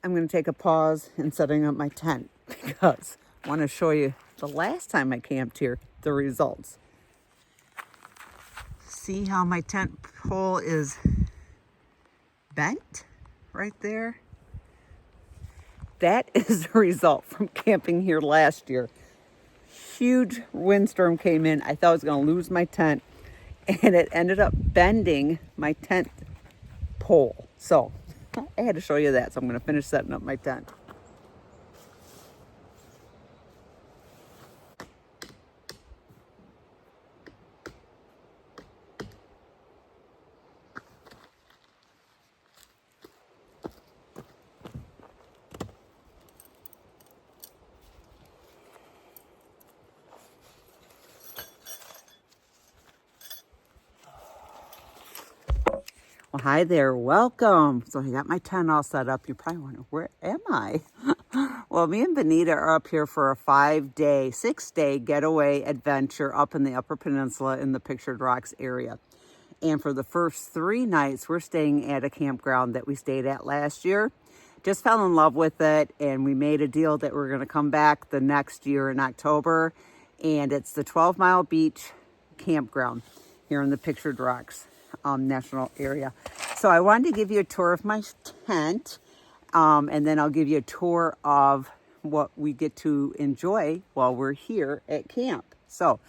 I'm going to take a pause in setting up my tent because I want to show you the last time I camped here, the results. See how my tent pole is bent right there? That is the result from camping here last year. Huge windstorm came in. I thought I was going to lose my tent, and it ended up bending my tent pole. So I had to show you that. So I'm going to finish setting up my tent. Well, hi there, welcome. So I got my tent all set up. You're probably wondering, where am I? Well, me and Benita are up here for a 6-day getaway adventure up in the Upper Peninsula in the Pictured Rocks area. And for the first 3 nights, we're staying at a campground that we stayed at last year. Just fell in love with it, and we made a deal that we're going to come back the next year in October. And it's the 12-Mile Beach Campground here in the Pictured Rocks National Area. So I wanted to give you a tour of my tent, and then I'll give you a tour of what we get to enjoy while we're here at camp. So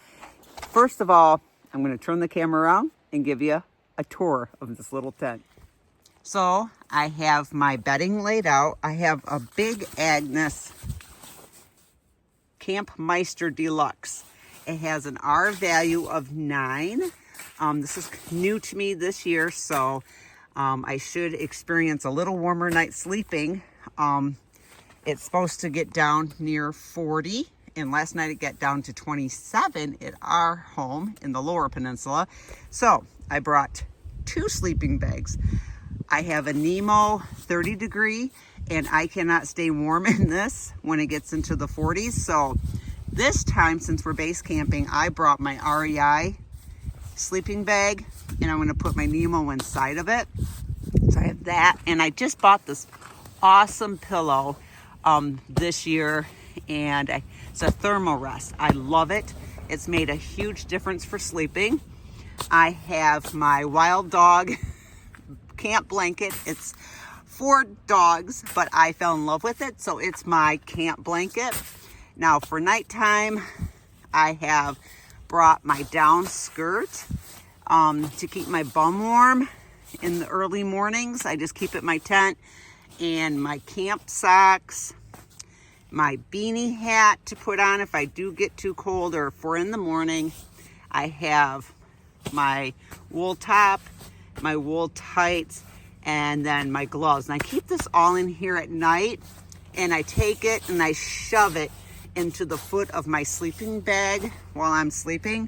first of all, I'm going to turn the camera around and give you a tour of this little tent. So I have my bedding laid out. I have a Big Agnes Campmeister Deluxe. It has an R value of 9. This is new to me this year, so I should experience a little warmer night sleeping. It's supposed to get down near 40, and last night it got down to 27 at our home in the Lower Peninsula. So I brought 2 sleeping bags. I have a Nemo 30 degree, and I cannot stay warm in this when it gets into the 40s. So this time, since we're base camping, I brought my REI sleeping bag, and I'm going to put my Nemo inside of it. So I have that, and I just bought this awesome pillow this year, and it's a Thermarest. I love it. It's made a huge difference for sleeping. I have my Wild Dog camp blanket. It's for dogs, but I fell in love with it, so it's my camp blanket. Now for nighttime, I have brought my down skirt to keep my bum warm in the early mornings. I just keep it in my tent, and my camp socks, my beanie hat to put on if I do get too cold or if we're in the morning. I have my wool top, my wool tights, and then my gloves. And I keep this all in here at night, and I take it and I shove it into the foot of my sleeping bag while I'm sleeping,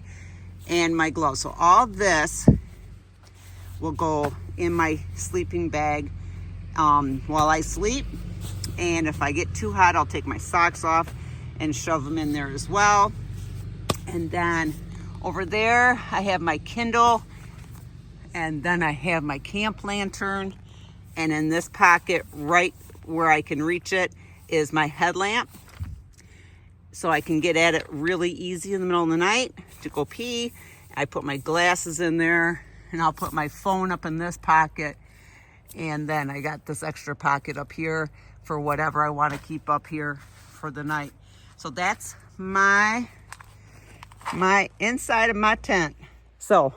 and my gloves. So all this will go in my sleeping bag while I sleep. And if I get too hot, I'll take my socks off and shove them in there as well. And then over there, I have my Kindle, and then I have my camp lantern. And in this pocket, right where I can reach it, is my headlamp. So I can get at it really easy in the middle of the night to go pee. I put my glasses in there, and I'll put my phone up in this pocket. And then I got this extra pocket up here for whatever I want to keep up here for the night. So that's my inside of my tent. So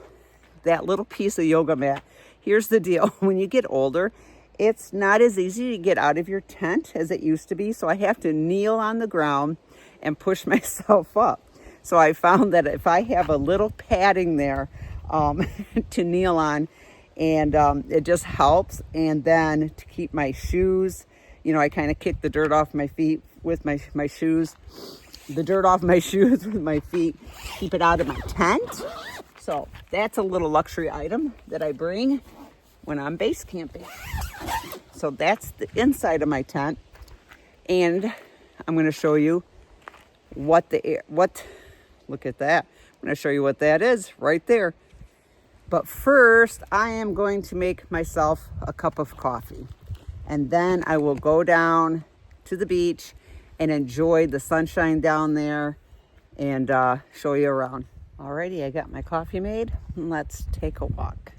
that little piece of yoga mat, here's the deal. When you get older, it's not as easy to get out of your tent as it used to be. So I have to kneel on the ground and push myself up. So I found that if I have a little padding there to kneel on, and it just helps. And then to keep my shoes, I kind of kick the dirt off my feet with my shoes, the dirt off my shoes with my feet, keep it out of my tent. So that's a little luxury item that I bring when I'm base camping. So that's the inside of my tent, and I'm going to show you look at that. I'm going to show you what that is right there. But first, I am going to make myself a cup of coffee. And then I will go down to the beach and enjoy the sunshine down there and show you around. Alrighty, I got my coffee made. Let's take a walk.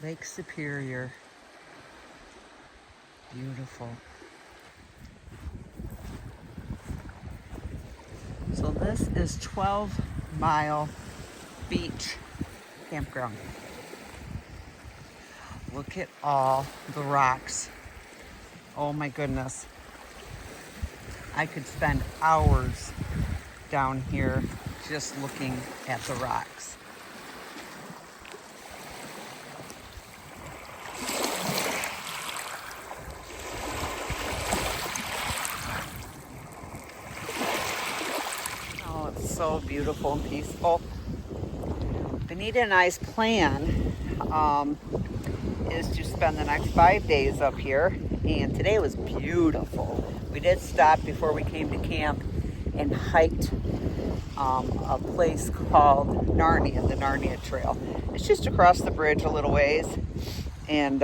Lake Superior. Beautiful. So this is 12-mile beach campground. Look at all the rocks. Oh my goodness. I could spend hours down here just looking at the rocks. So beautiful and peaceful. Benita and I's plan is to spend the next 5 days up here, and today was beautiful. We did stop before we came to camp and hiked a place called Narnia, the Narnia Trail. It's just across the bridge a little ways, and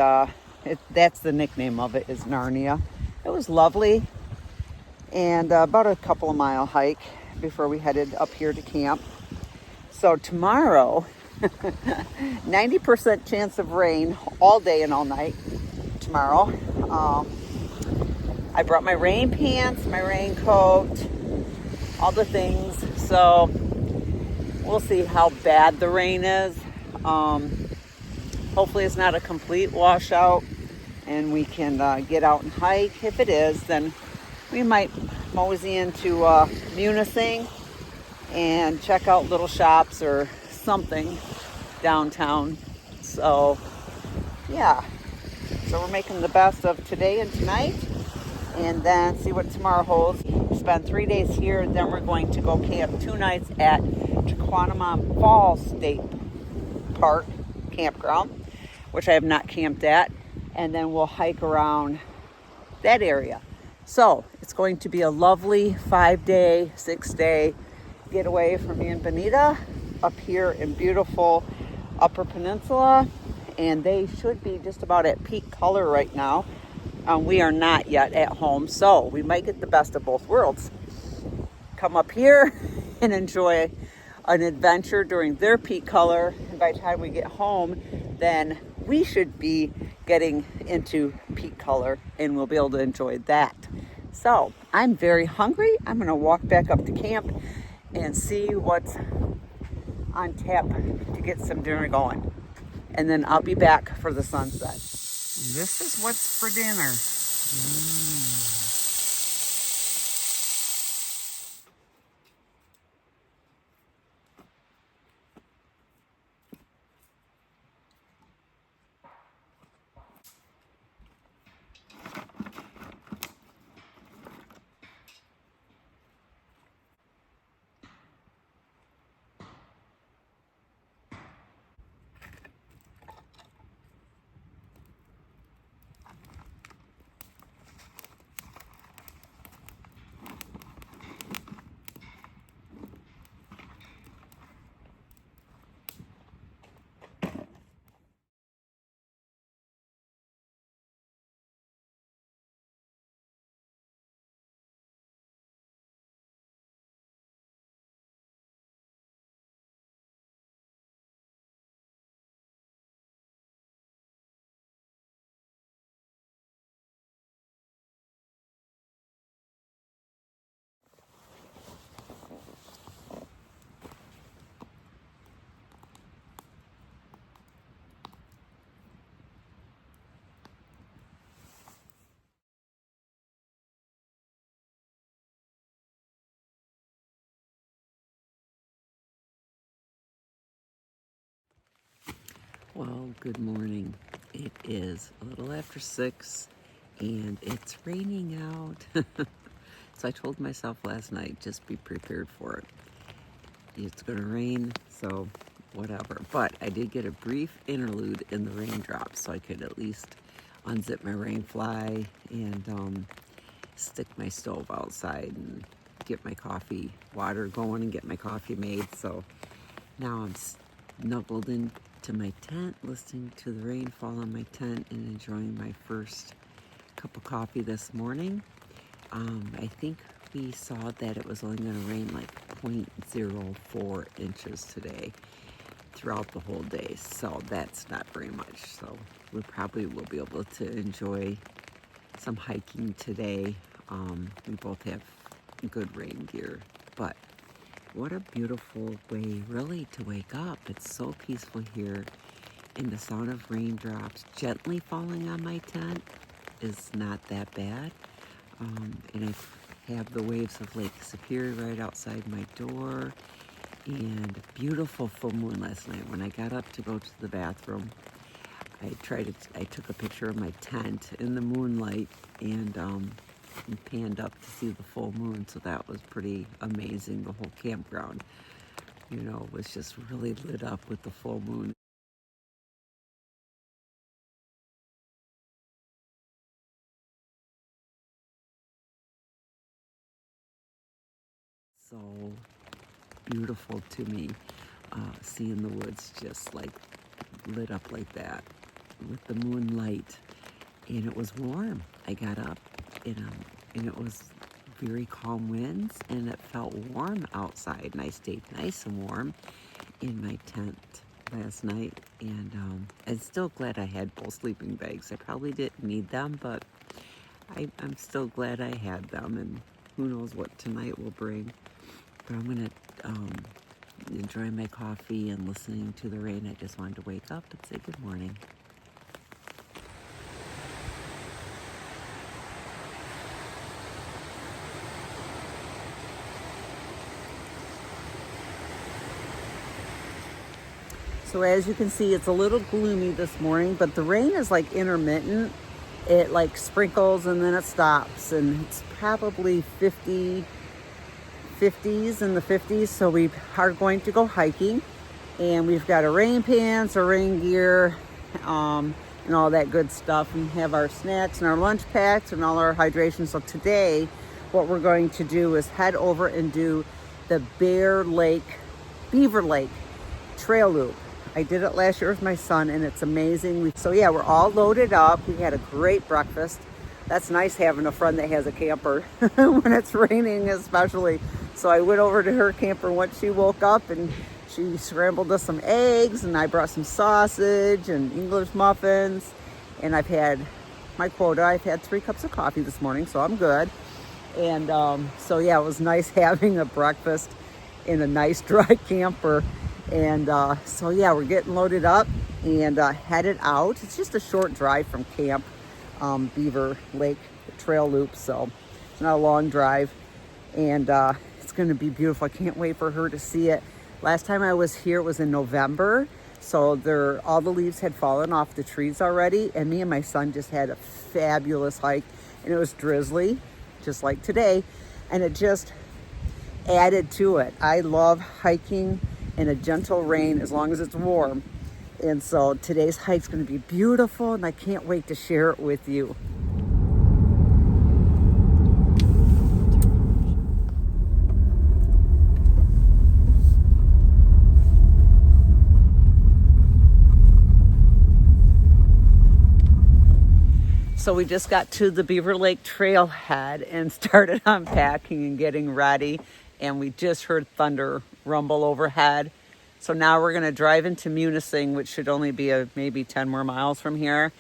that's the nickname of it, is Narnia. It was lovely, and about a couple of mile hike before we headed up here to camp. So tomorrow, 90% chance of rain all day and all night tomorrow. I brought my rain pants, my raincoat, all the things. So we'll see how bad the rain is. Hopefully it's not a complete washout and we can get out and hike. If it is, then we might mosey into Munising and check out little shops or something downtown. So yeah, so we're making the best of today and tonight, and then see what tomorrow holds. Spend 3 days here, then we're going to go camp 2 nights at Tahquamenon Falls State Park campground, which I have not camped at, and then we'll hike around that area. So it's going to be a lovely 5-day, 6-day getaway for me and Benita up here in beautiful Upper Peninsula. And they should be just about at peak color right now. We are not yet at home, so we might get the best of both worlds. Come up here and enjoy an adventure during their peak color. And by the time we get home, then we should be getting into peak color and we'll be able to enjoy that. So I'm very hungry. I'm going to walk back up to camp and see what's on tap to get some dinner going. And then I'll be back for the sunset. This is what's for dinner. Well, good morning. It is a little after 6, and it's raining out. So I told myself last night, just be prepared for it. It's gonna rain, so whatever. But I did get a brief interlude in the raindrops, so I could at least unzip my rain fly and stick my stove outside and get my coffee water going and get my coffee made. So now I'm snuggled into my tent, listening to the rain fall on my tent and enjoying my first cup of coffee this morning. I think we saw that it was only going to rain like 0.04 inches today throughout the whole day, so that's not very much. So we probably will be able to enjoy some hiking today. We both have good rain gear, but what a beautiful way really to wake up. It's so peaceful here, and the sound of raindrops gently falling on my tent is not that bad. And I have the waves of Lake Superior right outside my door, and a beautiful full moon last night. When I got up to go to the bathroom, I took a picture of my tent in the moonlight and panned up to see the full moon. So that was pretty amazing. The whole campground, was just really lit up with the full moon. So beautiful to me, seeing the woods just like lit up like that with the moonlight, and it was warm. I got up and it was very calm winds, and it felt warm outside, and I stayed nice and warm in my tent last night. And I'm still glad I had both sleeping bags. I probably didn't need them, but I'm still glad I had them, and who knows what tonight will bring. But I'm gonna enjoy my coffee and listening to the rain. I just wanted to wake up and say good morning. So as you can see, it's a little gloomy this morning, but the rain is like intermittent. It like sprinkles and then it stops, and it's probably 50s in the 50s. So we are going to go hiking, and we've got our rain pants, our rain gear, and all that good stuff, and have our snacks and our lunch packs and all our hydration. So today what we're going to do is head over and do the Beaver Lake Trail Loop. I did it last year with my son, and it's amazing. So yeah, we're all loaded up. We had a great breakfast. That's nice having a friend that has a camper when it's raining especially. So I went over to her camper once she woke up, and she scrambled us some eggs, and I brought some sausage and English muffins, and I've had my quota. I've had 3 cups of coffee this morning, so I'm good. And so yeah, it was nice having a breakfast in a nice dry camper. And so yeah, we're getting loaded up and headed out. It's just a short drive from camp, Beaver Lake Trail Loop, so it's not a long drive, and it's going to be beautiful. I can't wait for her to see it. Last time I was here, it was in November, so all the leaves had fallen off the trees already, and me and my son just had a fabulous hike, and it was drizzly, just like today, and it just added to it. I love hiking in a gentle rain as long as it's warm. And so today's hike's going to be beautiful, and I can't wait to share it with you. So we just got to the Beaver Lake trailhead and started unpacking and getting ready, and we just heard thunder rumble overhead. So now we're going to drive into Munising, which should only be maybe 10 more miles from here,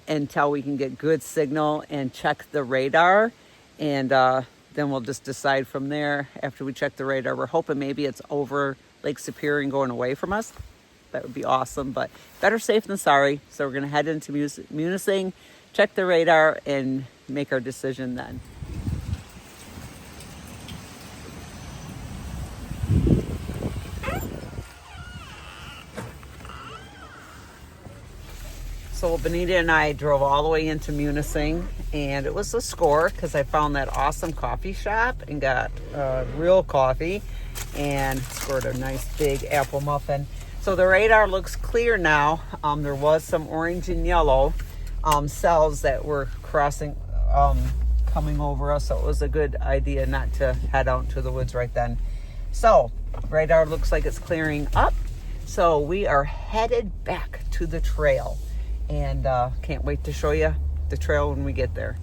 until we can get good signal and check the radar, and then we'll just decide from there. After we check the radar, we're hoping maybe it's over Lake Superior and going away from us. That would be awesome, but better safe than sorry. So we're going to head into Munising, check the radar, and make our decision then. So Benita and I drove all the way into Munising, and it was a score because I found that awesome coffee shop and got real coffee and scored a nice big apple muffin. So the radar looks clear now. There was some orange and yellow cells that were crossing, coming over us, so it was a good idea not to head out into the woods right then. So radar looks like it's clearing up, so we are headed back to the trail, and can't wait to show you the trail when we get there.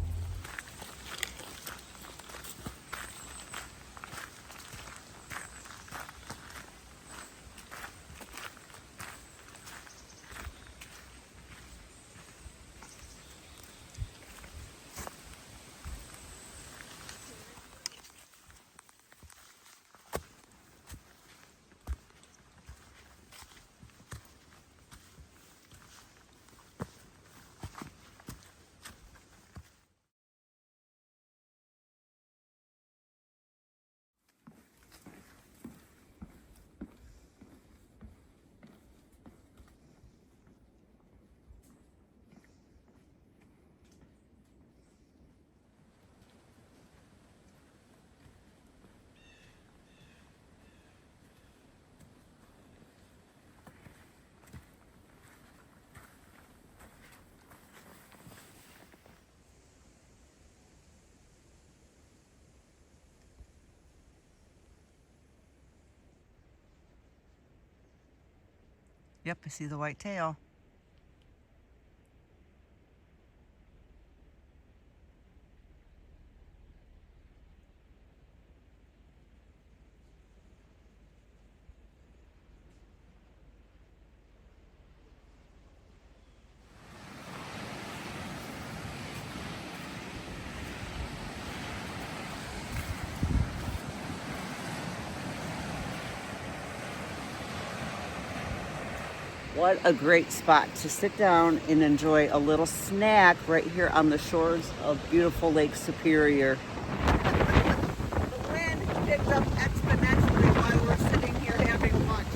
Yep, I see the white tail. What a great spot to sit down and enjoy a little snack right here on the shores of beautiful Lake Superior. The wind picked up exponentially while we're sitting here having lunch.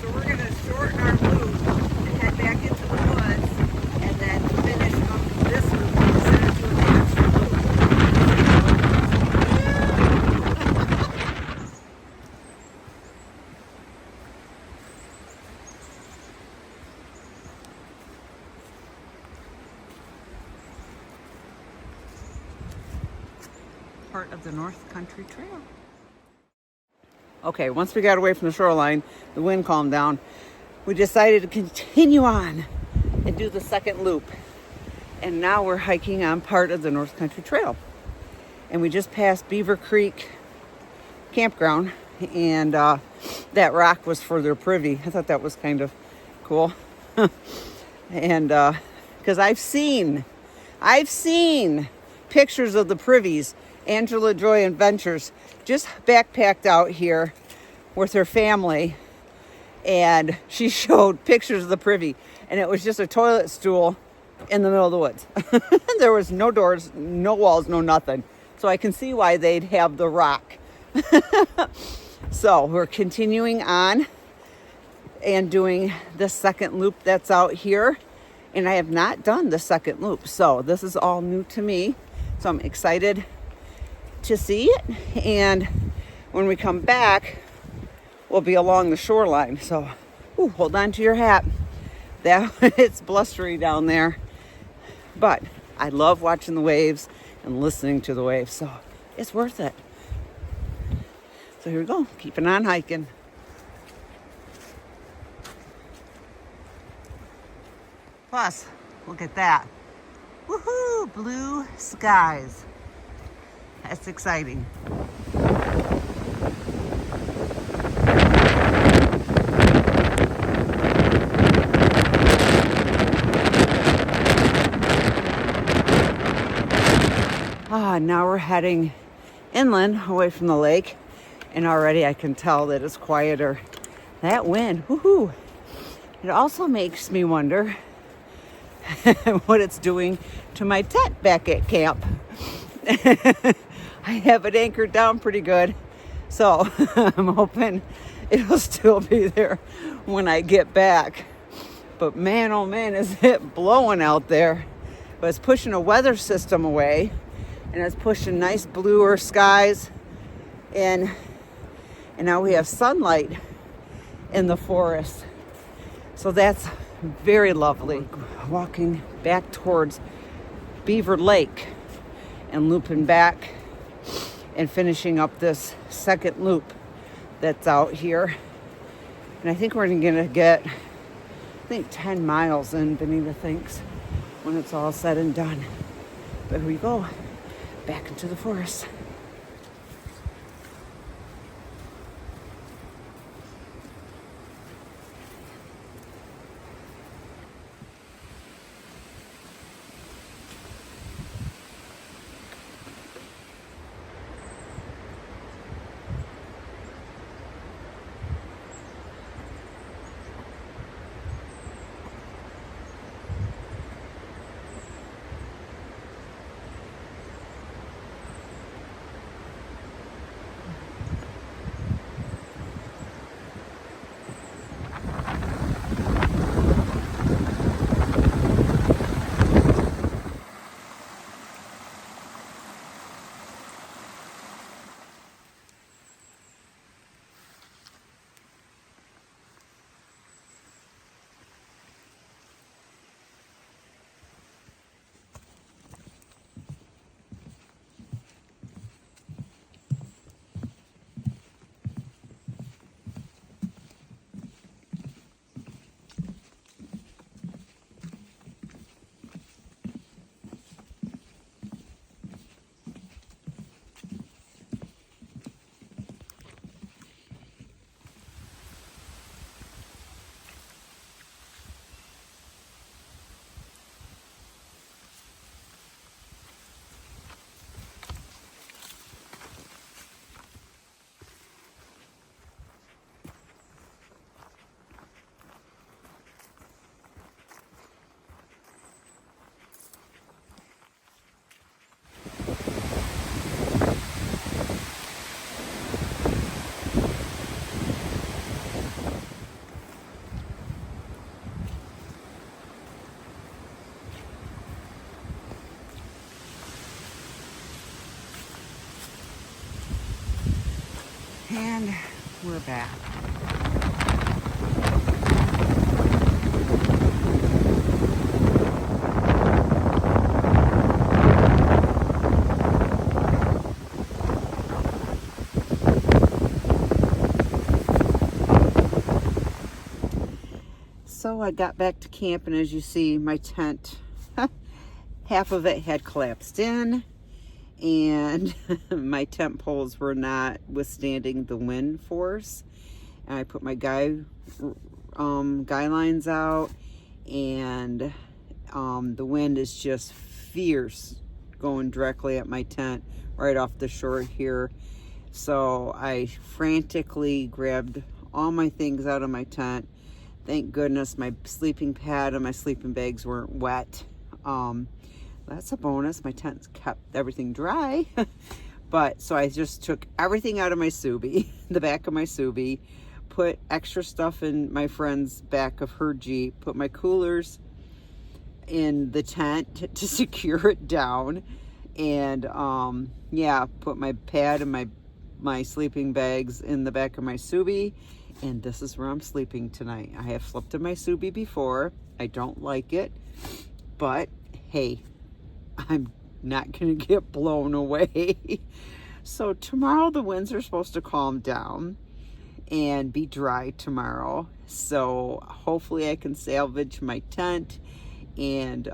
So we're going to shorten our loop and head back into the woods and then finish up this loop instead of doing the extra loop. Part of the North Country Trail. Okay, once we got away from the shoreline, the wind calmed down, we decided to continue on and do the second loop. And now we're hiking on part of the North Country Trail. And we just passed Beaver Creek Campground, and that rock was for their privy. I thought that was kind of cool. And because I've seen pictures of the privies. Angela Joy Adventures just backpacked out here with her family, and she showed pictures of the privy, and it was just a toilet stool in the middle of the woods. There was no doors, no walls, no nothing. So I can see why they'd have the rock. So we're continuing on and doing the second loop that's out here, and I have not done the second loop, so this is all new to me. So I'm excited to see it, and when we come back we'll be along the shoreline. So hold on to your hat. That it's blustery down there, but I love watching the waves and listening to the waves, so it's worth it. So here we go, keeping on hiking. Plus, look at that. Woohoo! Blue skies. That's exciting. Now we're heading inland away from the lake, and already I can tell that it's quieter. That wind, woohoo! It also makes me wonder what it's doing to my tent back at camp. I have it anchored down pretty good, so I'm hoping it'll still be there when I get back. But man, oh man, is it blowing out there. but it's pushing a weather system away, and it's pushing nice bluer skies, and now we have sunlight in the forest. So that's very lovely. Walking back towards Beaver Lake and looping back and finishing up this second loop that's out here. And I think we're gonna get, 10 miles in, Benita thinks, when it's all said and done. But here we go, back into the forest. And we're back. So I got back to camp, and as you see, my tent, half of it had collapsed in, and my tent poles were not withstanding the wind force. And I put my guy lines out, and the wind is just fierce going directly at my tent right off the shore here. So I frantically grabbed all my things out of my tent. Thank goodness my sleeping pad and my sleeping bags weren't wet. That's a bonus. My tent kept everything dry. But so I just took everything out of my Subi, the back of my Subi, put extra stuff in my friend's back of her Jeep, put my coolers in the tent to secure it down, and yeah, put my pad and my sleeping bags in the back of my Subi, and this is where I'm sleeping tonight. I have slept in my Subi before. I don't like it, but hey, I'm not gonna get blown away. So tomorrow the winds are supposed to calm down and be dry tomorrow, so hopefully I can salvage my tent and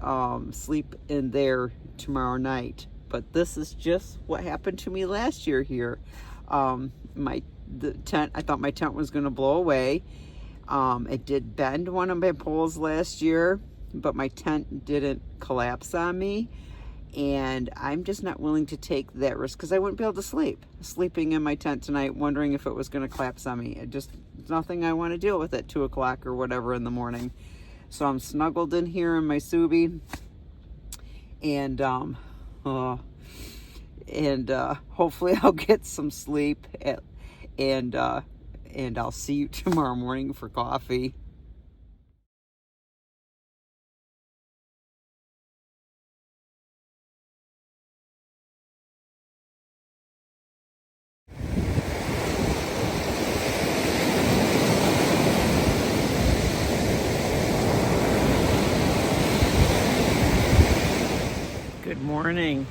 sleep in there tomorrow night. But this is just what happened to me last year here. The tent, I thought my tent was going to blow away. It did bend one of my poles last year, but my tent didn't collapse on me, and I'm just not willing to take that risk because I wouldn't be able to sleeping in my tent tonight wondering if it was going to collapse on me. It's nothing I want to deal with at 2 o'clock or whatever in the morning. So I'm snuggled in here in my Subi, and hopefully I'll get some sleep, and I'll see you tomorrow morning for coffee. morning.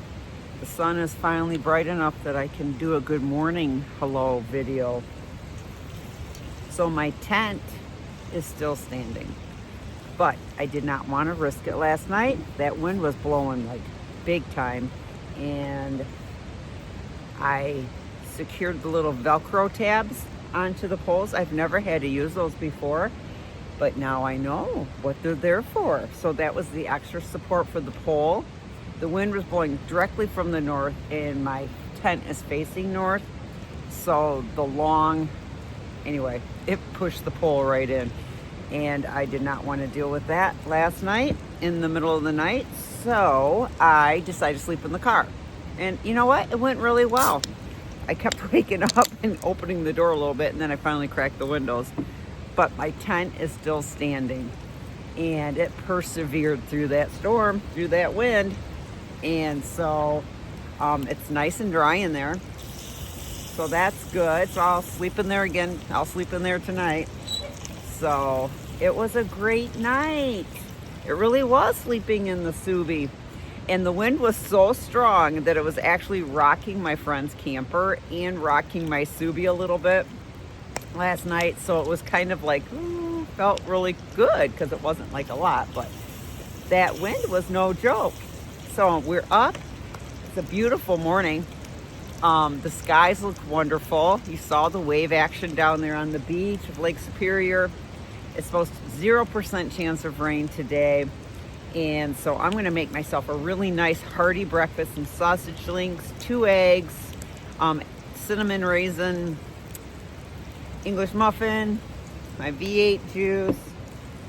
The sun is finally bright enough that I can do a good morning hello video. So my tent is still standing, but I did not want to risk it last night. That wind was blowing like big time, and I secured the little Velcro tabs onto the poles. I've never had to use those before, but now I know what they're there for. So that was the extra support for the pole. The wind was blowing directly from the north, and my tent is facing north. So anyway, it pushed the pole right in. And I did not want to deal with that last night in the middle of the night. So I decided to sleep in the car. And you know what? It went really well. I kept waking up and opening the door a little bit, and then I finally cracked the windows. But my tent is still standing, and it persevered through that storm, through that wind. And so it's nice and dry in there. So that's good. So I'll sleep in there again. I'll sleep in there tonight. So it was a great night. It really was sleeping in the Subi. And the wind was so strong that it was actually rocking my friend's camper and rocking my Subi a little bit last night. So it was kind of like, felt really good because it wasn't like a lot, but that wind was no joke. So we're up. It's a beautiful morning. The skies look wonderful. You saw the wave action down there on the beach of Lake Superior. It's supposed to 0% chance of rain today. And so I'm going to make myself a really nice hearty breakfast, some sausage links, 2 eggs, cinnamon raisin, English muffin, my V8 juice,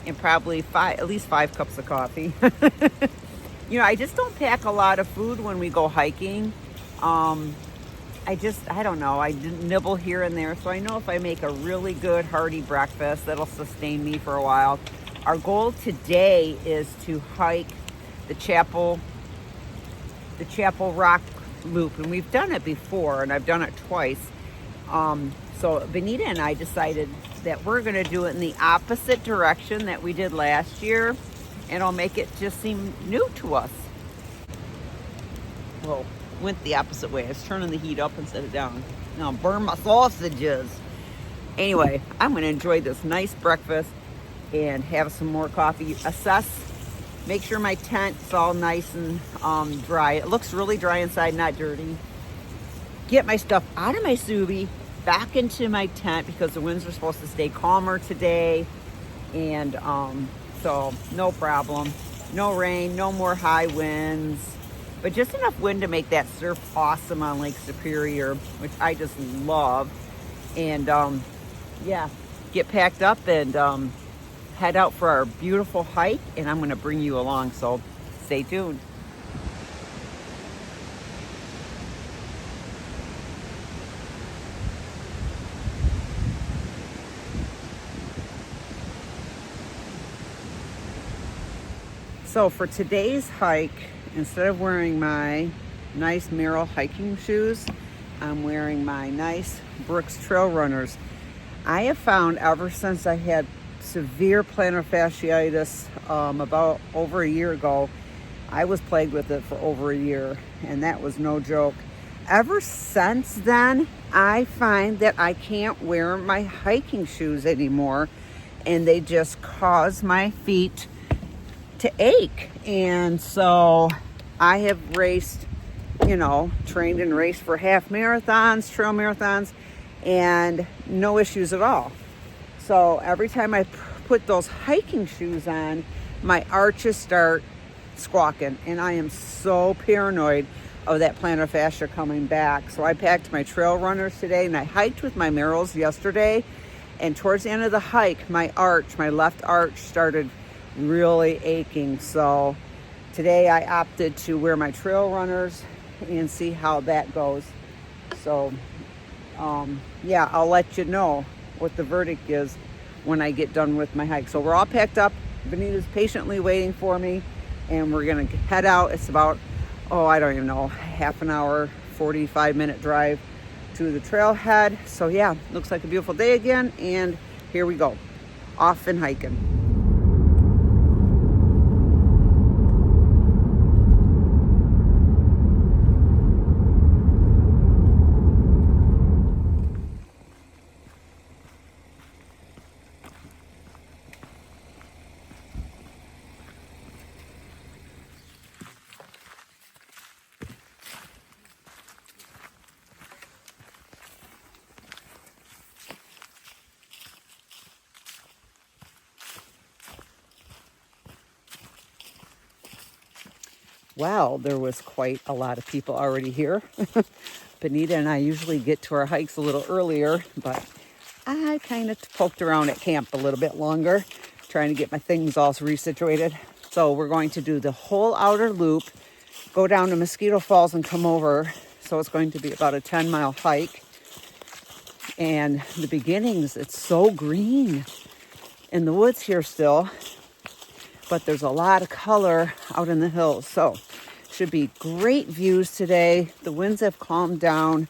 and probably at least 5 cups of coffee. You know, I just don't pack a lot of food when we go hiking. I don't know, I nibble here and there. So I know if I make a really good hearty breakfast, that'll sustain me for a while. Our goal today is to hike the Chapel Rock Loop, and we've done it before, and I've done it twice. So Benita and I decided that we're going to do it in the opposite direction that we did last year, and it'll make it just seem new to us. Well, went the opposite way. I was turning the heat up instead of down. Now burn my sausages. Anyway, I'm going to enjoy this nice breakfast and have some more coffee. Make sure my tent's all nice and dry. It looks really dry inside, not dirty. Get my stuff out of my Subi, back into my tent because the winds are supposed to stay calmer today. And so no problem. No rain, no more high winds, but just enough wind to make that surf awesome on Lake Superior, which I just love. And yeah, get packed up and head out for our beautiful hike, and I'm going to bring you along, so stay tuned. So for today's hike, instead of wearing my nice Merrell hiking shoes, I'm wearing my nice Brooks Trail Runners. I have found ever since I had severe plantar fasciitis about over a year ago, I was plagued with it for over a year, and that was no joke. Ever since then, I find that I can't wear my hiking shoes anymore, and they just cause my feet to ache. And so I have raced, trained and raced for half marathons, trail marathons, and no issues at all. So every time I put those hiking shoes on, my arches start squawking, and I am so paranoid of that plantar fascia coming back. So I packed my trail runners today, and I hiked with my Merrells yesterday, and towards the end of the hike, my left arch started really aching. So today I opted to wear my trail runners and see how that goes. So yeah, I'll let you know what the verdict is when I get done with my hike. So we're all packed up. Benita's patiently waiting for me, and we're gonna head out. It's about, I don't even know, half an hour, 45-minute drive to the trailhead. So yeah, looks like a beautiful day again, and here we go, off and hiking. well, there was quite a lot of people already here. Benita and I usually get to our hikes a little earlier, but I kind of poked around at camp a little bit longer, trying to get my things all resituated. So we're going to do the whole outer loop, go down to Mosquito Falls and come over. So it's going to be about a 10-mile hike. And the beginnings, it's so green in the woods here still, but there's a lot of color out in the hills. So should be great views today. The winds have calmed down.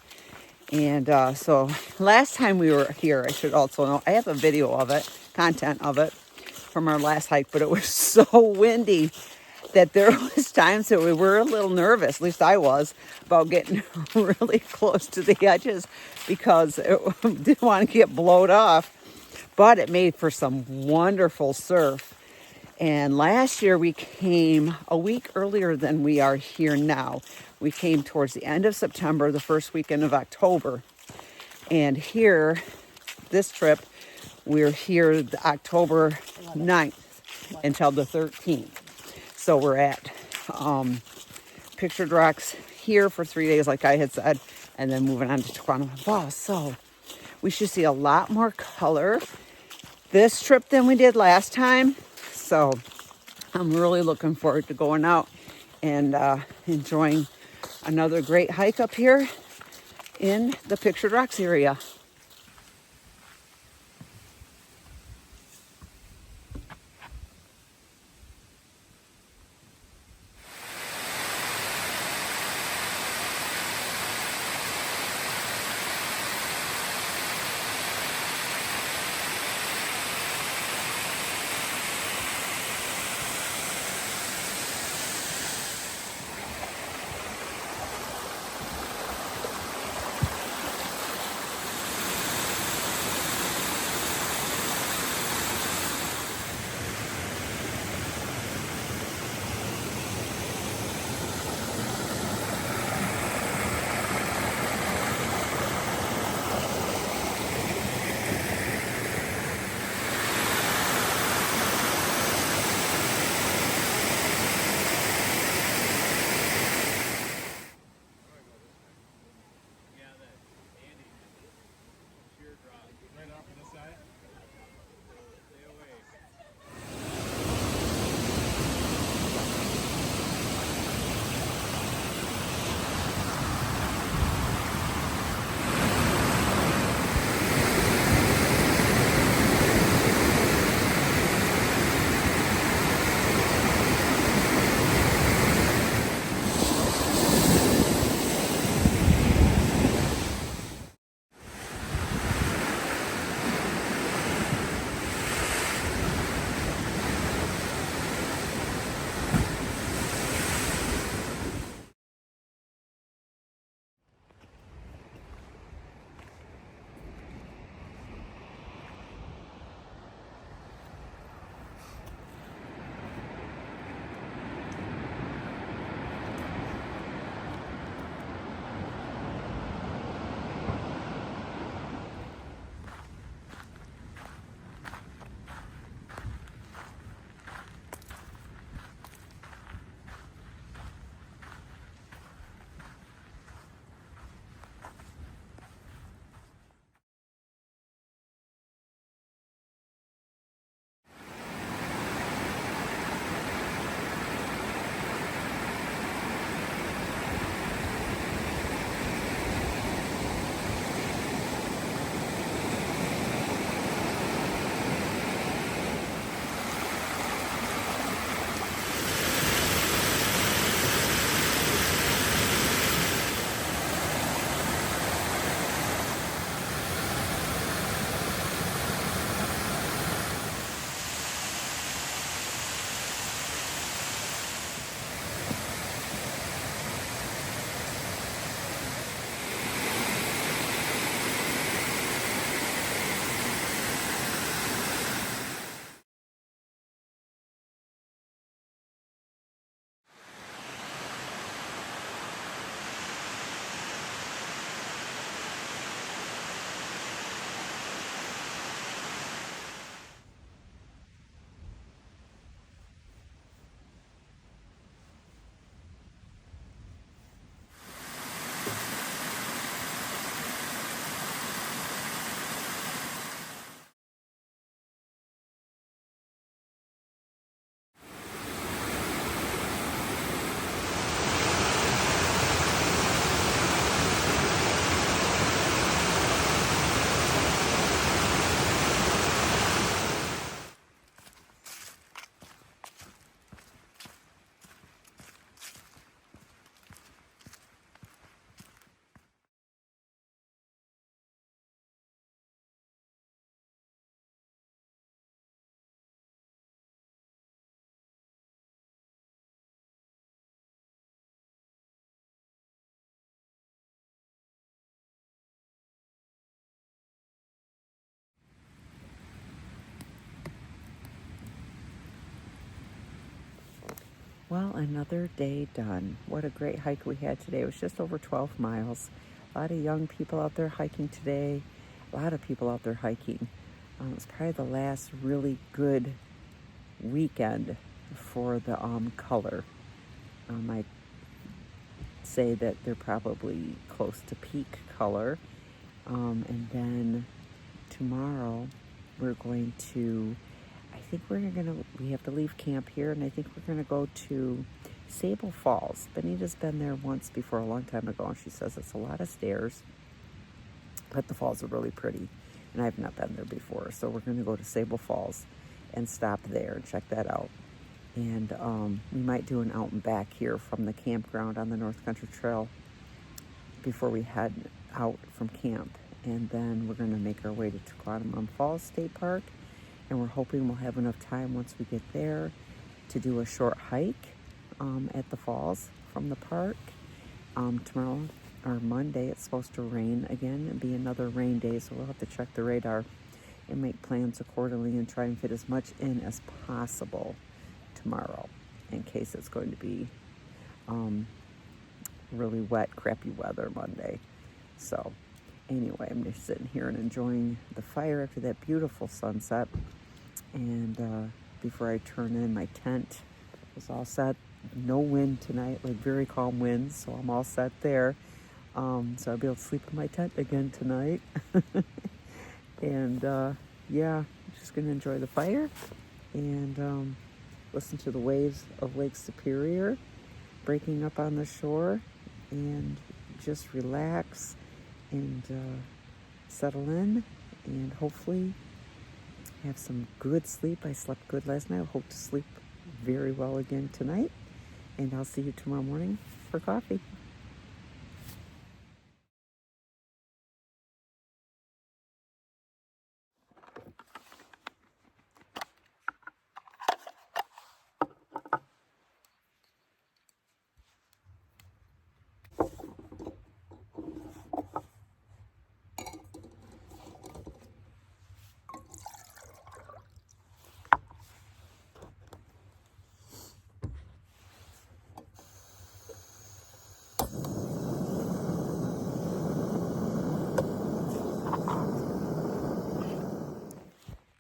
And so last time we were here, I should also know, I have a video of it, content of it from our last hike, but it was so windy that there was times that we were a little nervous, at least I was, about getting really close to the edges because it didn't want to get blown off. But it made for some wonderful surf. And last year we came a week earlier than we are here now. We came towards the end of September, the first weekend of October. And here, this trip, we're here the October 9th until the 13th. So we're at Pictured Rocks here for 3 days, like I had said, and then moving on to Tahquamenon Falls. So we should see a lot more color this trip than we did last time. So I'm really looking forward to going out and enjoying another great hike up here in the Pictured Rocks area. Well, another day done. What a great hike we had today. It was just over 12 miles. A lot of young people out there hiking today. A lot of people out there hiking. It was probably the last really good weekend for the color. I say that they're probably close to peak color. And then tomorrow we're going to, we have to leave camp here, and I think we're going to go to Sable Falls. Benita's been there once before, a long time ago, and she says it's a lot of stairs, but the falls are really pretty, and I've not been there before. So we're going to go to Sable Falls and stop there and check that out. And we might do an out and back here from the campground on the North Country Trail before we head out from camp. And then we're going to make our way to Tahquamenon Falls State Park. And we're hoping we'll have enough time once we get there to do a short hike at the falls from the park. Tomorrow or Monday, it's supposed to rain again and be another rain day. So we'll have to check the radar and make plans accordingly and try and fit as much in as possible tomorrow in case it's going to be really wet, crappy weather Monday. So anyway, I'm just sitting here and enjoying the fire after that beautiful sunset. And before I turn in, my tent was all set. No wind tonight, like very calm winds, so I'm all set there. So I'll be able to sleep in my tent again tonight. And yeah, I'm just gonna enjoy the fire and listen to the waves of Lake Superior breaking up on the shore, and just relax and settle in, and hopefully have some good sleep. I slept good last night. I hope to sleep very well again tonight, and I'll see you tomorrow morning for coffee.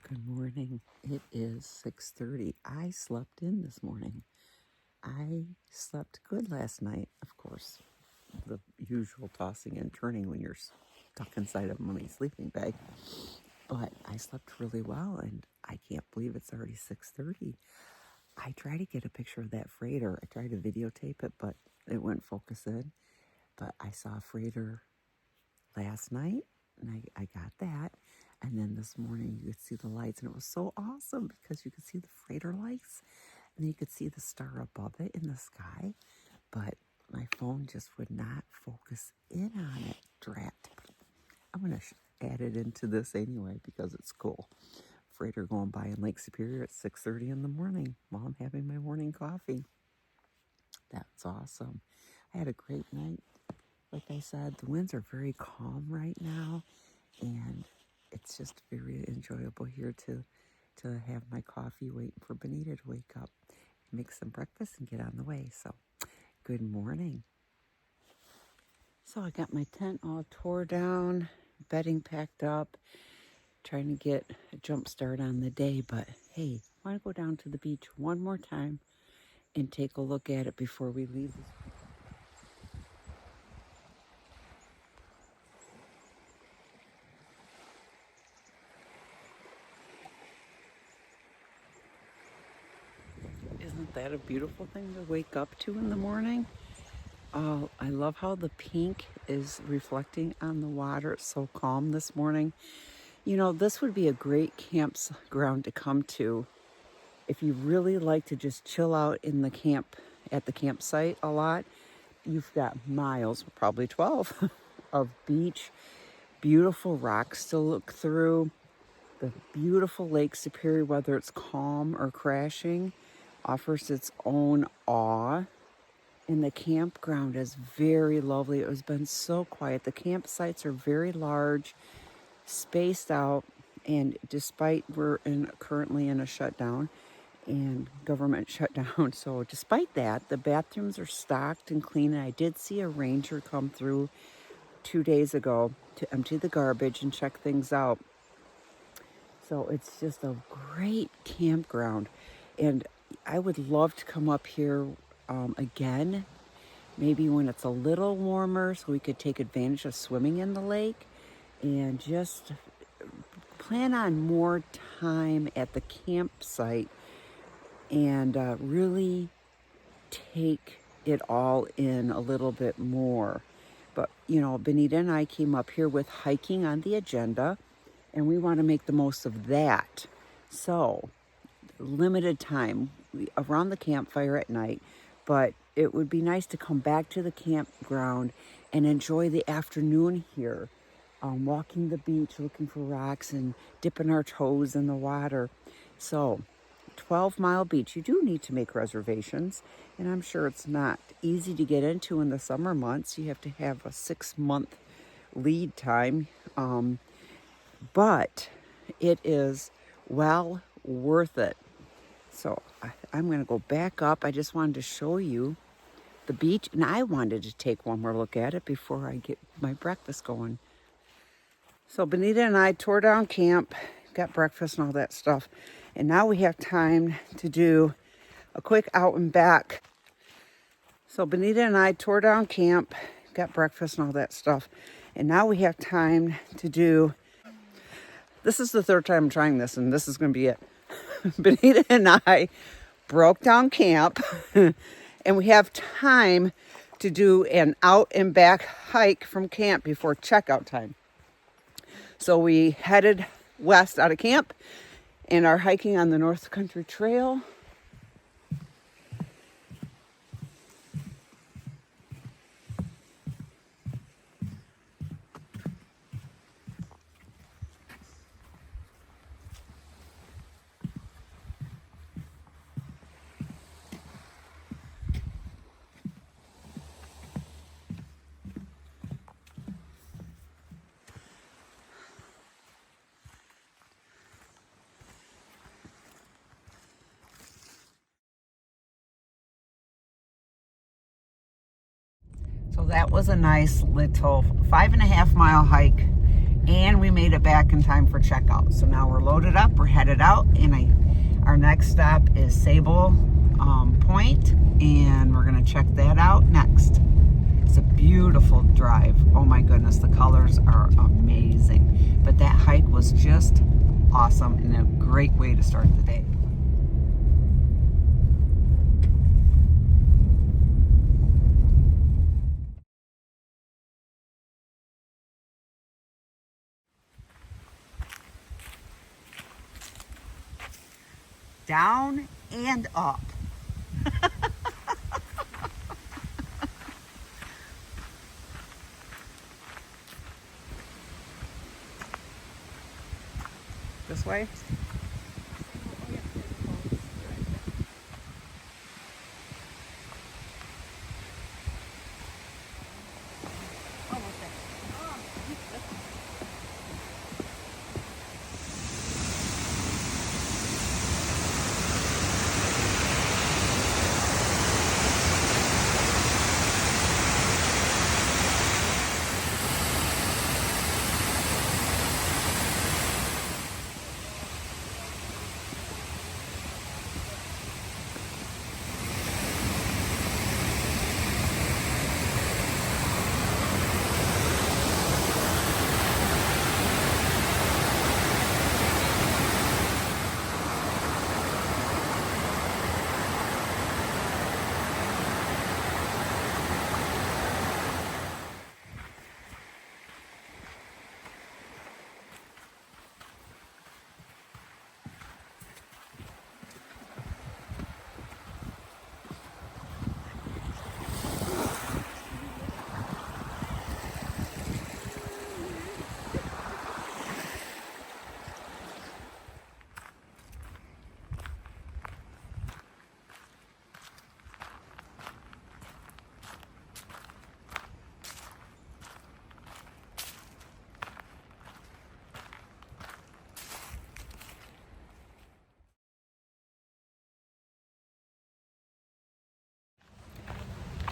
Good morning. It is 6:30. I slept in this morning. I slept good last night, of course. The usual tossing and turning when you're stuck inside of mommy's sleeping bag. But I slept really well, and I can't believe it's already 6:30. I tried to get a picture of that freighter. I tried to videotape it, but it wouldn't focus in. But I saw a freighter last night, and I got that. And then this morning you could see the lights, and it was so awesome because you could see the freighter lights, and then you could see the star above it in the sky. But my phone just would not focus in on it. Drat. I'm going to add it into this anyway because it's cool. Freighter going by in Lake Superior at 6:30 in the morning while I'm having my morning coffee. That's awesome. I had a great night. Like I said, the winds are very calm right now, and it's just very enjoyable here to have my coffee, waiting for Benita to wake up, make some breakfast, and get on the way. So, good morning. So I got my tent all tore down, bedding packed up, trying to get a jump start on the day. But hey, I want to go down to the beach one more time and take a look at it before we leave. Isn't that a beautiful thing to wake up to in the morning? Oh, I love how the pink is reflecting on the water. It's so calm this morning. You know, this would be a great campground to come to if you really like to just chill out in the camp, at the campsite a lot. You've got miles, probably 12, of beach, beautiful rocks to look through, the beautiful Lake Superior, whether it's calm or crashing, offers its own awe. And the campground is very lovely. It has been so quiet. The campsites are very large, spaced out, and despite we're currently in a shutdown, and government shut down. So despite that, the bathrooms are stocked and clean. And I did see a ranger come through 2 days ago to empty the garbage and check things out. So it's just a great campground. And I would love to come up here again, maybe when it's a little warmer, so we could take advantage of swimming in the lake and just plan on more time at the campsite and really take it all in a little bit more. But, you know, Benita and I came up here with hiking on the agenda, and we want to make the most of that. So, limited time around the campfire at night, but it would be nice to come back to the campground and enjoy the afternoon here, walking the beach, looking for rocks and dipping our toes in the water. So 12-Mile Beach, you do need to make reservations, and I'm sure it's not easy to get into in the summer months. You have to have a 6-month lead time, but it is well worth it. So I'm going to go back up. I just wanted to show you the beach, and I wanted to take one more look at it before I get my breakfast going. So Benita and I tore down camp, got breakfast and all that stuff, and now we have time to do a quick out and back. So Benita and I tore down camp, got breakfast and all that stuff, and now we have time to do, this is the third time I'm trying this, and this is going to be it. Benita and I broke down camp and we have time to do an out and back hike from camp before checkout time. So we headed west out of camp and are hiking on the North Country Trail. So that was a nice little 5.5-mile hike, and we made it back in time for checkout. So now we're loaded up, we're headed out, and our next stop is Sable Point, and we're gonna check that out next. It's a beautiful drive. Oh my goodness, the colors are amazing. But that hike was just awesome and a great way to start the day. Down and up. This way?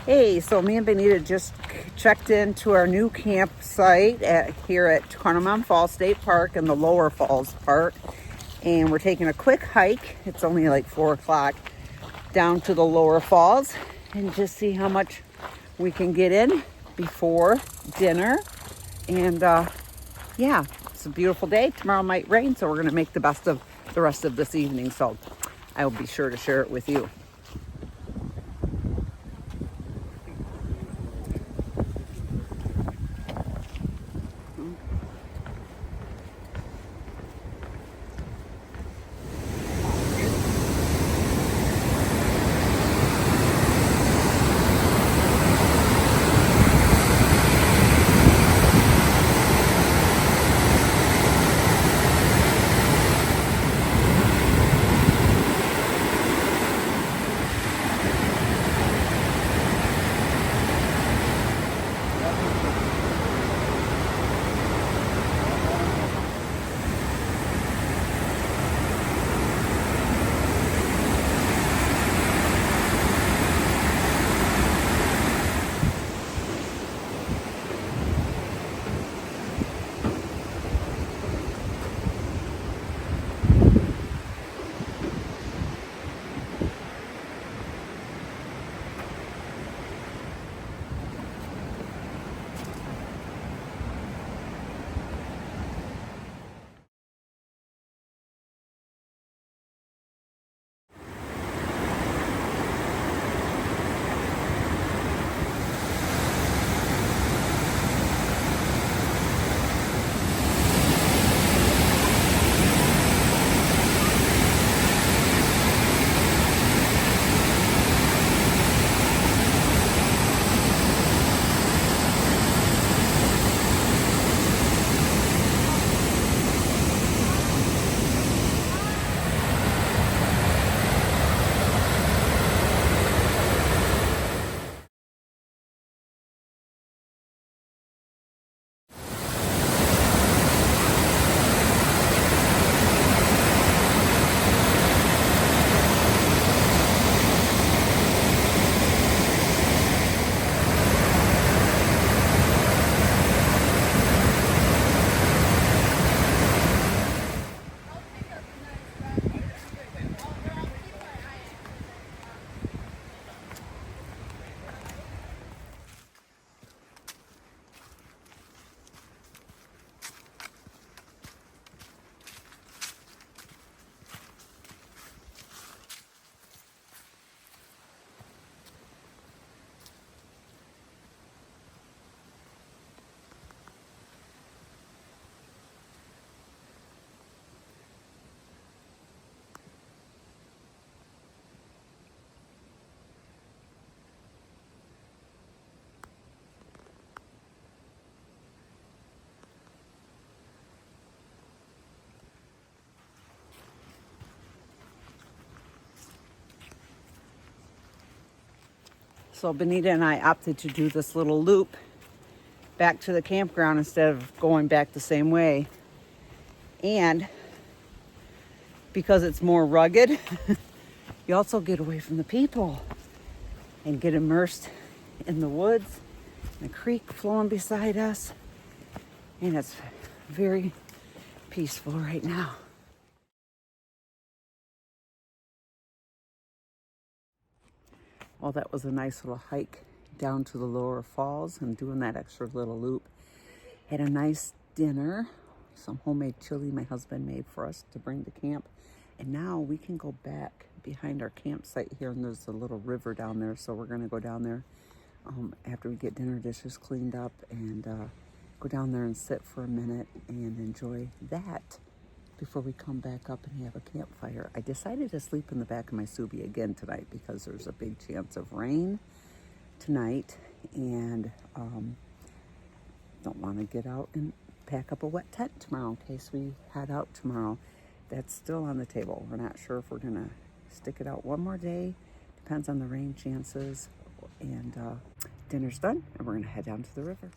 Hey, so me and Benita just checked into our new campsite here at Tahquamenon Falls State Park in the Lower Falls Park. And we're taking a quick hike. It's only like 4 o'clock down to the Lower Falls and just see how much we can get in before dinner. And yeah, it's a beautiful day. Tomorrow might rain, so we're going to make the best of the rest of this evening. So I will be sure to share it with you. So Benita and I opted to do this little loop back to the campground instead of going back the same way. And because it's more rugged, you also get away from the people and get immersed in the woods, and a creek flowing beside us. And it's very peaceful right now. Well, that was a nice little hike down to the lower falls and doing that extra little loop. Had a nice dinner, some homemade chili my husband made for us to bring to camp. And now we can go back behind our campsite here, and there's a little river down there. So we're gonna go down there after we get dinner dishes cleaned up and go down there and sit for a minute and enjoy that before we come back up and have a campfire. I decided to sleep in the back of my Subi again tonight because there's a big chance of rain tonight, and don't want to get out and pack up a wet tent tomorrow in case we head out tomorrow. That's still on the table. We're not sure if we're gonna stick it out one more day. Depends on the rain chances. And dinner's done, and we're gonna head down to the river.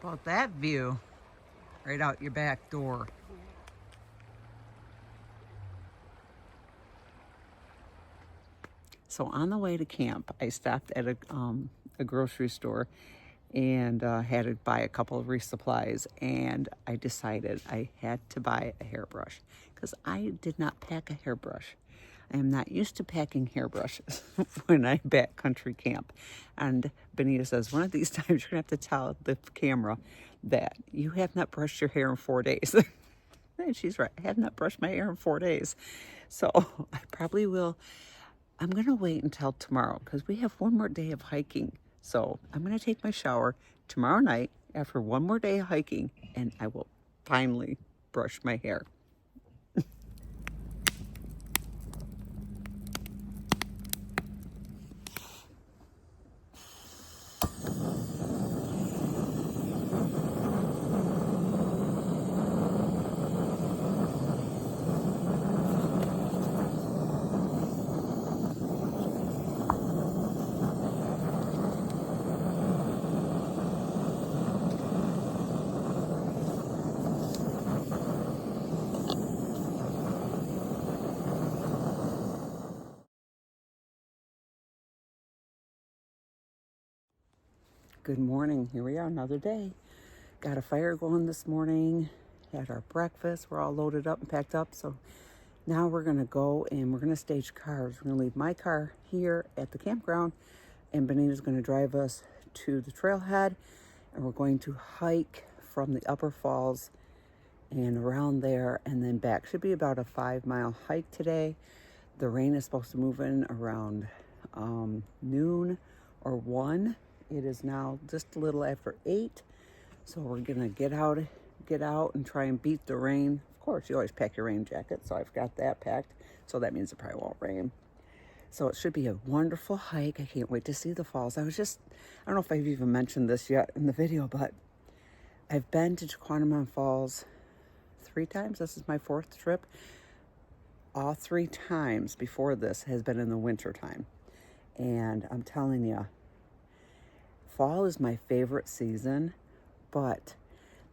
How about that view? Right out your back door. So on the way to camp, I stopped at a grocery store and had to buy a couple of resupplies, and I decided I had to buy a hairbrush because I did not pack a hairbrush. I am not used to packing hairbrushes when I backcountry camp. And Benita says, one of these times you're gonna have to tell the camera that you have not brushed your hair in 4 days. And she's right, I have not brushed my hair in 4 days. So I probably will. I'm gonna wait until tomorrow because we have one more day of hiking. So I'm gonna take my shower tomorrow night after one more day of hiking, and I will finally brush my hair. Good morning. Here we are, another day. Got a fire going this morning. Had our breakfast. We're all loaded up and packed up. So now we're going to go and we're going to stage cars. We're going to leave my car here at the campground, and Benita's going to drive us to the trailhead, and we're going to hike from the Upper Falls and around there and then back. Should be about a 5-mile hike today. The rain is supposed to move in around noon or 1. It is now just a little after 8. So we're gonna get out and try and beat the rain. Of course, you always pack your rain jacket, so I've got that packed. So that means it probably won't rain. So it should be a wonderful hike. I can't wait to see the falls. I don't know if I've even mentioned this yet in the video, but I've been to Tahquamenon Falls 3 times. This is my 4th trip. All 3 times before this has been in the winter time. And I'm telling you, fall is my favorite season, but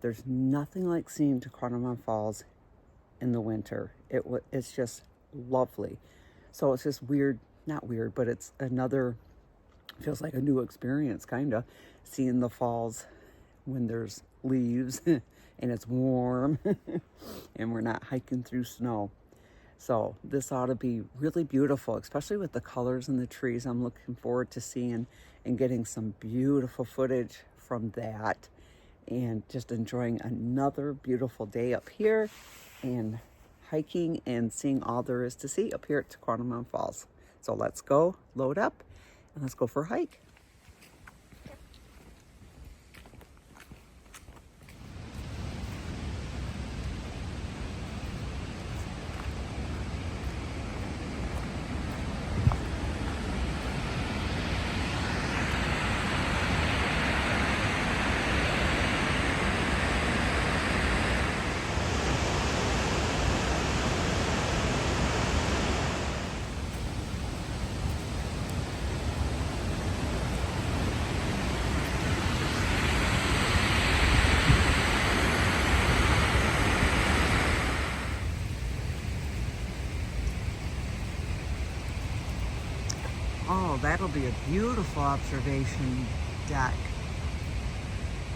there's nothing like seeing Tahquamenon Falls in the winter. It's just lovely. So it's just weird, not weird, but it's feels like a new experience, kind of, seeing the falls when there's leaves and it's warm and we're not hiking through snow. So this ought to be really beautiful, especially with the colors in the trees. I'm looking forward to seeing and getting some beautiful footage from that, and just enjoying another beautiful day up here and hiking and seeing all there is to see up here at Tahquamenon Falls. So let's go load up and let's go for a hike. Oh, that'll be a beautiful observation deck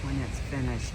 when it's finished.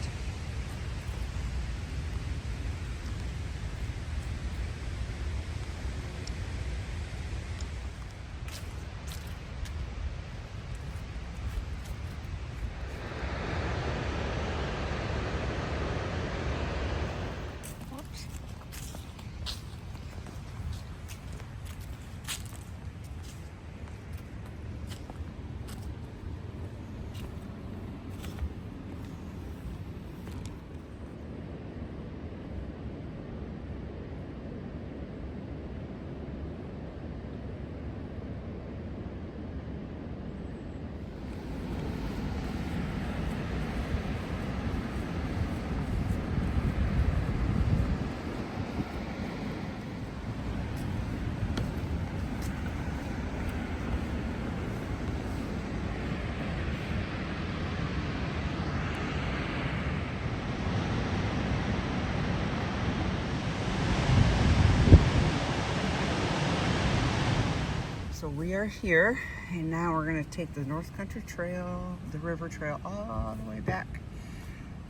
So we are here, and now we're going to take the North Country Trail, the river trail, all the way back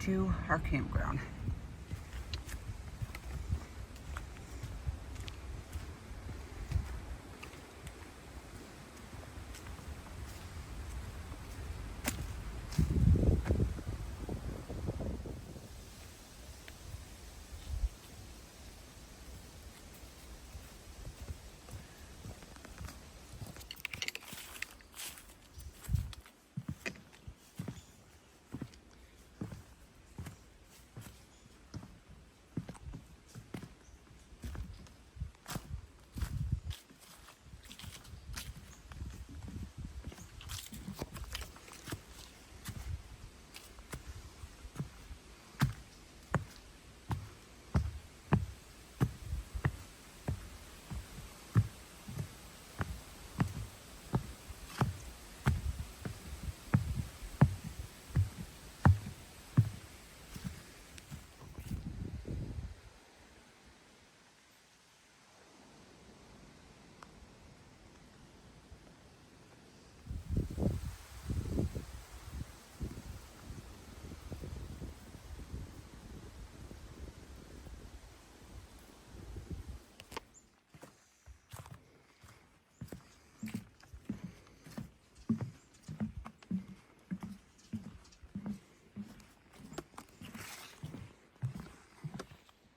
to our campground.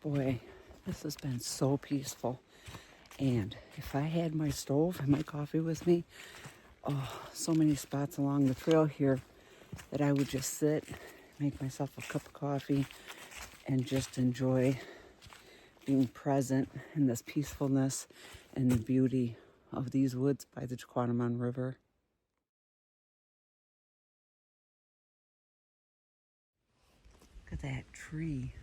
Boy, this has been so peaceful. And if I had my stove and my coffee with me, oh, so many spots along the trail here that I would just sit, make myself a cup of coffee, and just enjoy being present in this peacefulness and the beauty of these woods by the Tahquamenon River. Look at that tree.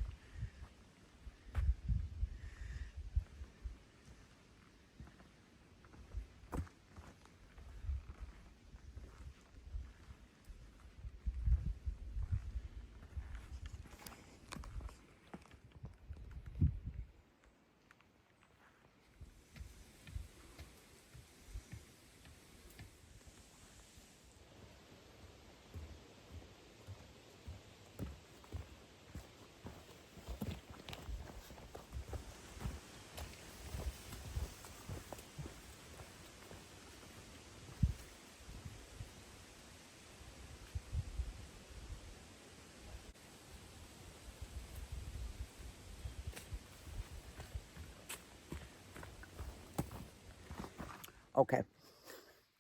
Okay,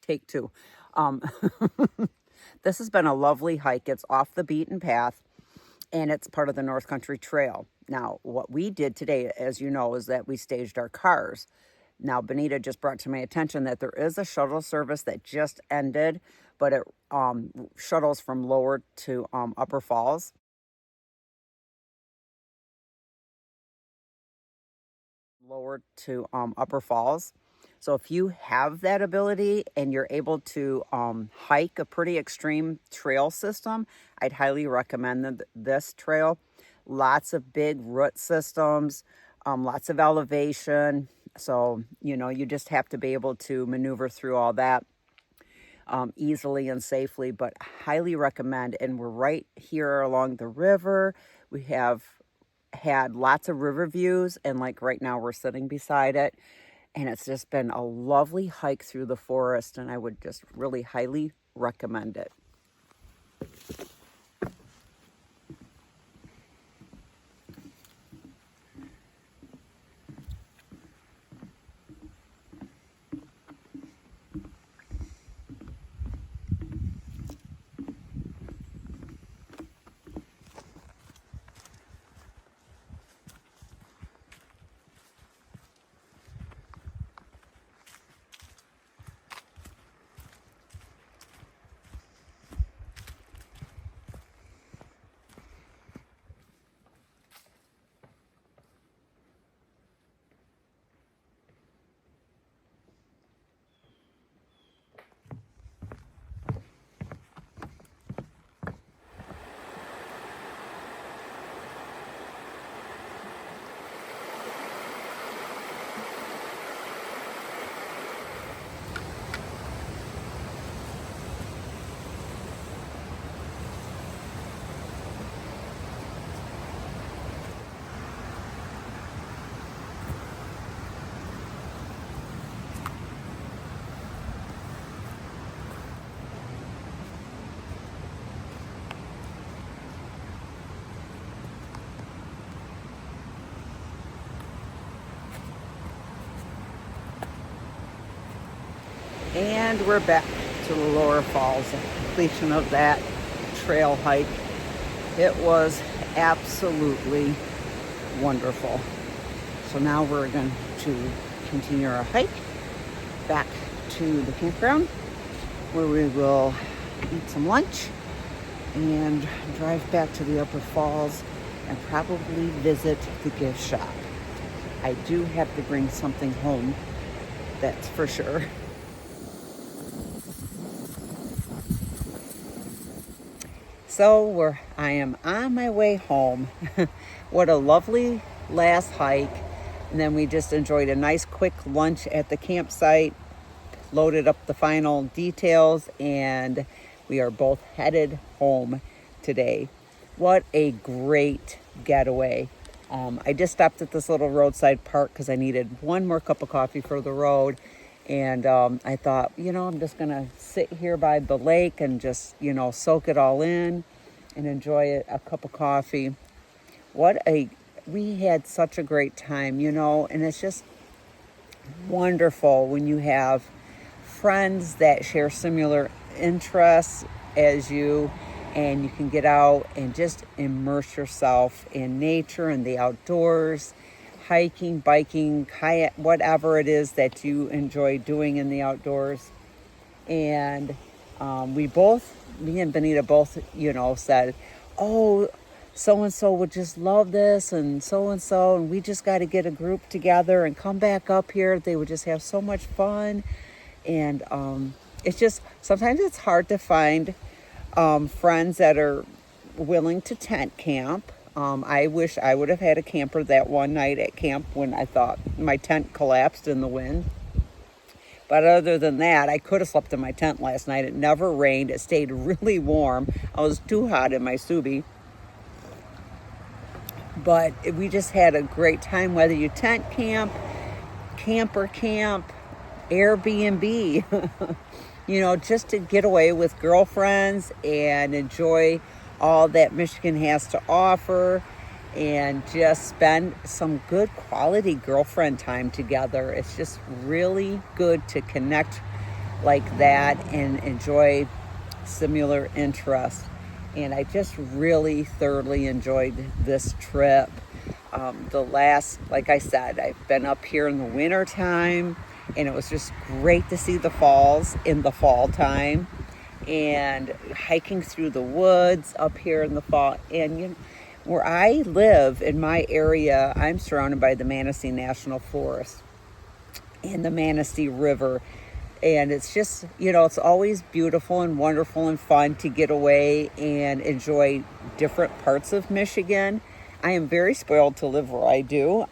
take two. Um, this has been a lovely hike. It's off the beaten path, and it's part of the North Country Trail. Now, what we did today, as you know, is that we staged our cars. Now, Benita just brought to my attention that there is a shuttle service that just ended, but it shuttles from Lower to Upper Falls. Upper Falls. So if you have that ability and you're able to hike a pretty extreme trail system, I'd highly recommend this trail. Lots of big root systems, lots of elevation. So, you know, you just have to be able to maneuver through all that easily and safely, but highly recommend. And we're right here along the river. We have had lots of river views, and like right now we're sitting beside it, and it's just been a lovely hike through the forest, and I would just really highly recommend it. And we're back to the lower falls, the completion of that trail hike. It was absolutely wonderful. So now we're going to continue our hike back to the campground, where we will eat some lunch and drive back to the Upper Falls and probably visit the gift shop. I do have to bring something home, that's for sure. So I am on my way home. What a lovely last hike. And then we just enjoyed a nice quick lunch at the campsite, loaded up the final details, and we are both headed home today. What a great getaway. I just stopped at this little roadside park because I needed one more cup of coffee for the road. And I thought, I'm just going to sit here by the lake and just, soak it all in and enjoy a cup of coffee. We had such a great time, and it's just wonderful when you have friends that share similar interests as you, and you can get out and just immerse yourself in nature and the outdoors, hiking, biking, kayak, whatever it is that you enjoy doing in the outdoors. And me and Benita both, said, oh, so-and-so would just love this, and so-and-so, and we just got to get a group together and come back up here. They would just have so much fun. And it's just, sometimes it's hard to find friends that are willing to tent camp. I wish I would have had a camper that one night at camp when I thought my tent collapsed in the wind. But other than that, I could have slept in my tent last night. It never rained. It stayed really warm. I was too hot in my Subi. But we just had a great time, whether you tent camp, camper camp, Airbnb, just to get away with girlfriends and enjoy all that Michigan has to offer and just spend some good quality girlfriend time together. It's just really good to connect like that and enjoy similar interests. And I just really thoroughly enjoyed this trip. Like I said, I've been up here in the winter time, and it was just great to see the falls in the fall time and hiking through the woods up here in the fall. And where I live in my area, I'm surrounded by the Manistee National Forest and the Manistee River. And it's just, it's always beautiful and wonderful and fun to get away and enjoy different parts of Michigan. I am very spoiled to live where I do.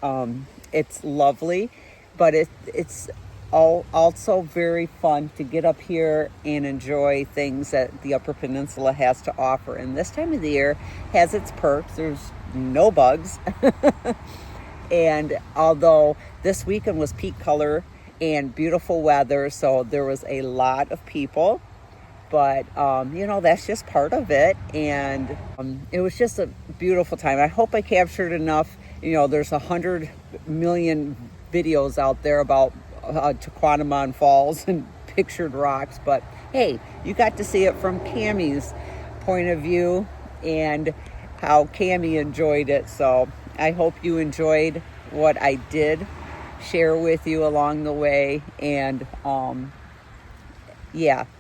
It's lovely, but it's also very fun to get up here and enjoy things that the Upper Peninsula has to offer. And this time of the year has its perks. There's no bugs. And although this weekend was peak color and beautiful weather, so there was a lot of people, but that's just part of it. And it was just a beautiful time. I hope I captured enough. There's 100 million videos out there about Tahquamenon Falls and pictured rocks, but hey, you got to see it from Cammie's point of view and how Cammie enjoyed it. So I hope you enjoyed what I did share with you along the way. And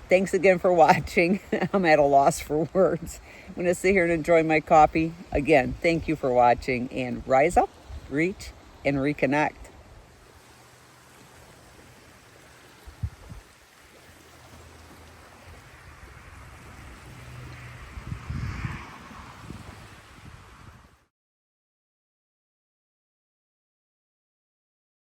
thanks again for watching. I'm at a loss for words. I'm going to sit here and enjoy my coffee. Again, thank you for watching, and rise up, reach, and reconnect.